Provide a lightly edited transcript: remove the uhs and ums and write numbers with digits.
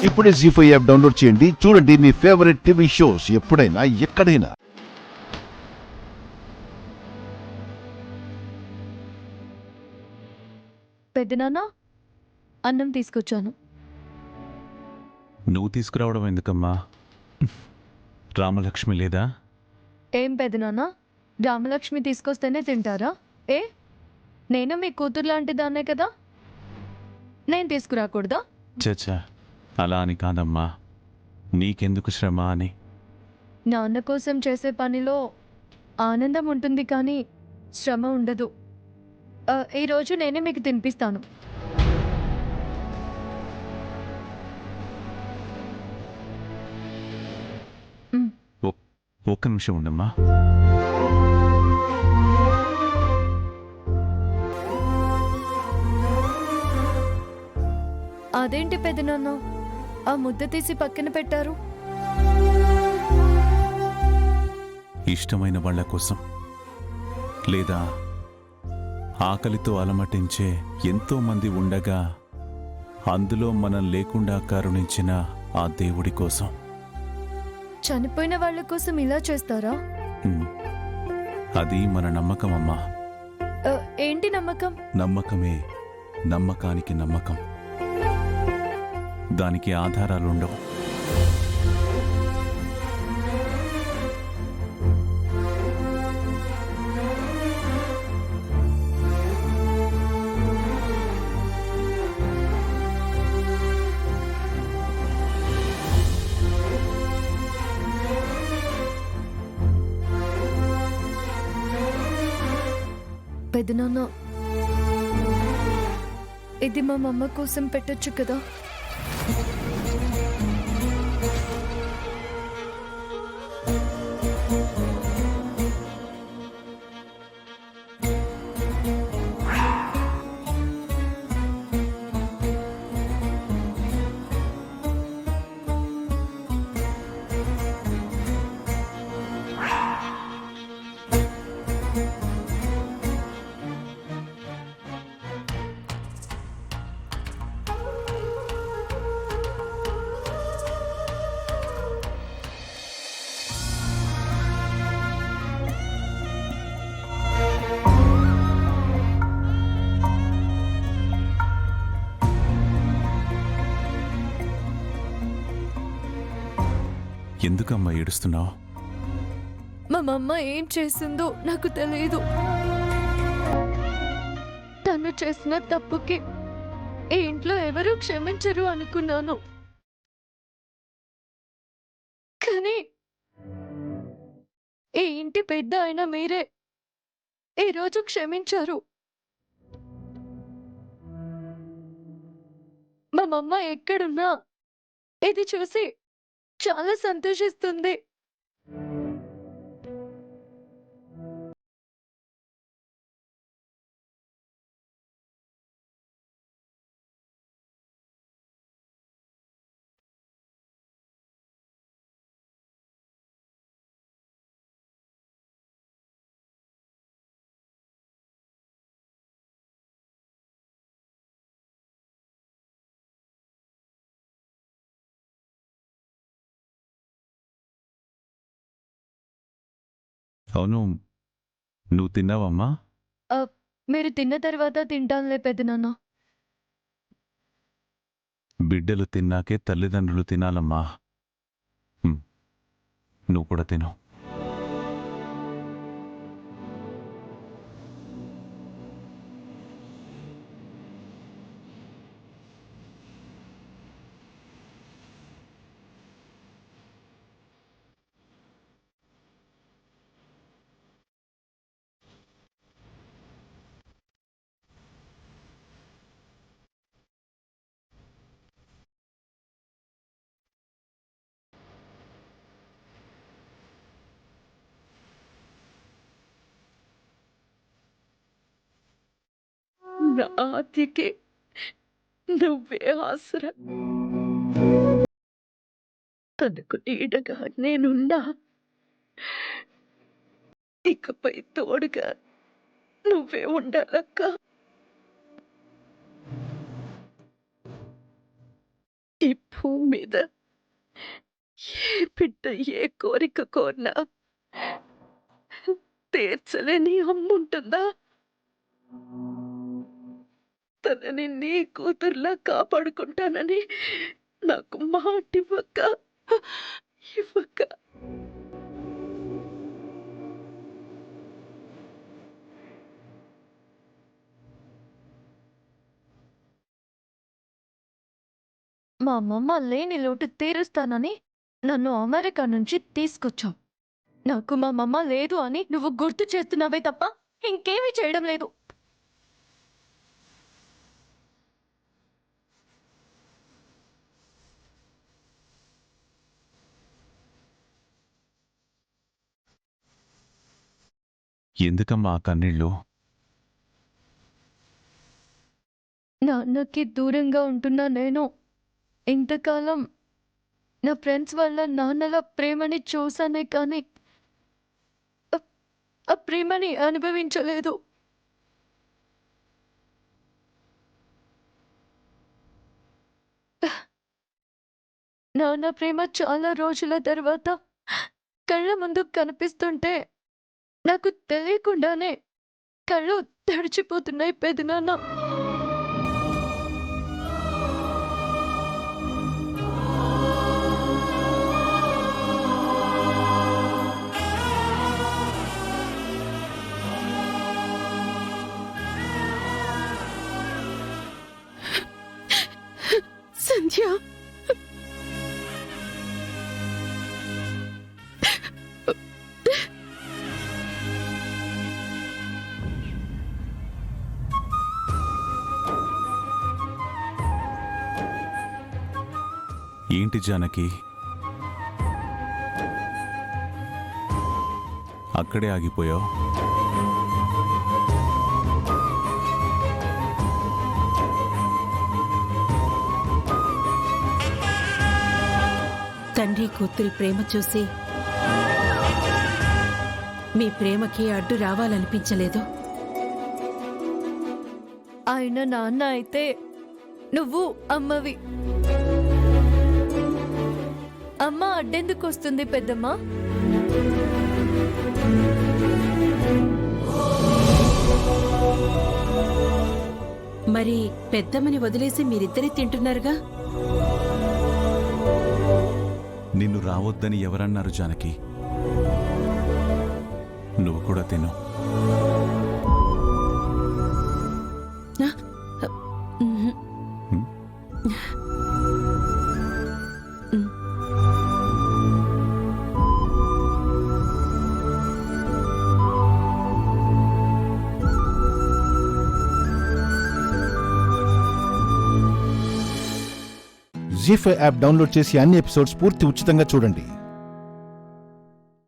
ఇప్పుడే జీ5 app download చేయండి. చూడండి మీ ఫేవరెట్ టీవీ షోస్ ఎప్పుడైనా ఎక్కడైనా. పెద్దనాన్న, అన్నం తీసుకొచ్చాను. నువ్వు తీసుకురావడం ఎందుకమ్మా? రామలక్ష్మి లేదా? ఏం పెద్దనాన్న, రామలక్ష్మి తీసుకొస్తేనే తింటారా? ఏ నేను మీ కూతురు లాంటి దాన్నే కదా, నేను తీసుకురాకూడదా? చచ్చా, అలా అని కాదమ్మా, నీకెందుకు శ్రమ అని. నాన్న కోసం చేసే పనిలో ఆనందం ఉంటుంది కానీ శ్రమ ఉండదు. ఈరోజు నేనే మీకు తినిపిస్తాను. ఒక్క నిమిషం ఉండమ్మా. అదేంటి పెద్దనాన్న, ఆ ముద్ద తీసి పక్కన పెట్టారు? ఇష్టమైన వాళ్ళ కోసం, లేదా ఆకలితో అలమటించే ఎంతో మంది ఉండగా అందులో మనం లేకుండా కరుణించిన ఆ దేవుడి కోసం. చనిపోయిన వాళ్ళ కోసం ఇలా చేస్తారా? అది మన నమ్మకం అమ్మా. ఏంటి నమ్మకం? నమ్మకమే నమ్మకానికి నమ్మకం. దానికి ఆధారాలుండవు. పెద్దనాన్న, ఇది మా అమ్మ కోసం పెట్టొచ్చు కదా? ఎందుకమ్మా ఏడుస్తున్నావు? మా అమ్మ ఏం చేసిందో నాకు తెలియదు. తను చేసిన తప్పుకి ఈ ఇంట్లో ఎవరూ క్షమించరు అనుకున్నాను, కానీ ఈ ఇంటి పెద్ద అయిన మీరే ఈరోజు క్షమించారు. మా అమ్మ ఎక్కడున్నా ఇది చూసి చాలా సంతోషిస్తుంది. అవును, నువ్వు తిన్నావమ్మా? మీరు తిన్న తర్వాత తింటానులే పెద్దనాన్న. బిడ్డలు తిన్నాకే తల్లిదండ్రులు తినాలమ్మా. నువ్వు కూడా తిను. నా ఆతికి నువ్వే ఆసరా. తనకు నీడగా నేనున్నా, ఇకపై తోడుగా నువ్వే ఉండాలక్క. ఈ భూమి మీద ఏ బిడ్డ ఏ కోరిక కోరినా తీర్చలేని అమ్ముంటుందా? తనని నీ కూతుర్లా కాపాడుకుంటానని నాకు మాట ఇవ్వక మా అమ్మమ్మ లేని లోటు తీరుస్తానని నన్ను అమెరికా నుంచి తీసుకొచ్చావు. నాకు మా అమ్మమ్మ లేదు అని నువ్వు గుర్తు చేస్తున్నావే తప్ప ఇంకేమీ చేయడం లేదు. ఎందుకమ్మా ఆ కన్నీళ్ళు? నాన్నకి దూరంగా ఉంటున్నా నేను ఇంతకాలం నా ఫ్రెండ్స్ వల్ల నాన్నల ప్రేమని చూసానే కానీ ఆ ప్రేమని అనుభవించలేదు. నాన్న ప్రేమ చాలా రోజుల తర్వాత కళ్ళ ముందు కనిపిస్తుంటే నాకు తెలియకుండానే కళ్ళు తడిచిపోతున్నాయి పెదనాన్న. సంధ్య, ఏంటి జానకి, అక్కడే ఆగిపోయావు? తండ్రి కూతురి ప్రేమ చూసి మీ ప్రేమకి అడ్డు రావాలనిపించలేదు. ఆయన నాన్న అయితే నువ్వు అమ్మవి. అమ్మ అడ్డెందుకు వస్తుంది పెద్దమ్మ? మరి పెద్దమ్మని వదిలేసి మీరిద్దరే తింటున్నారుగా? నిన్ను రావద్దని ఎవరన్నారు జానకి? నువ్వు కూడా తిను. ఆ? ఉహు. హ్మ్? జీ5 యాప్ డౌన్లోడ్ చేసి అన్ని ఎపిసోడ్స్ పూర్తి ఉచితంగా చూడండి.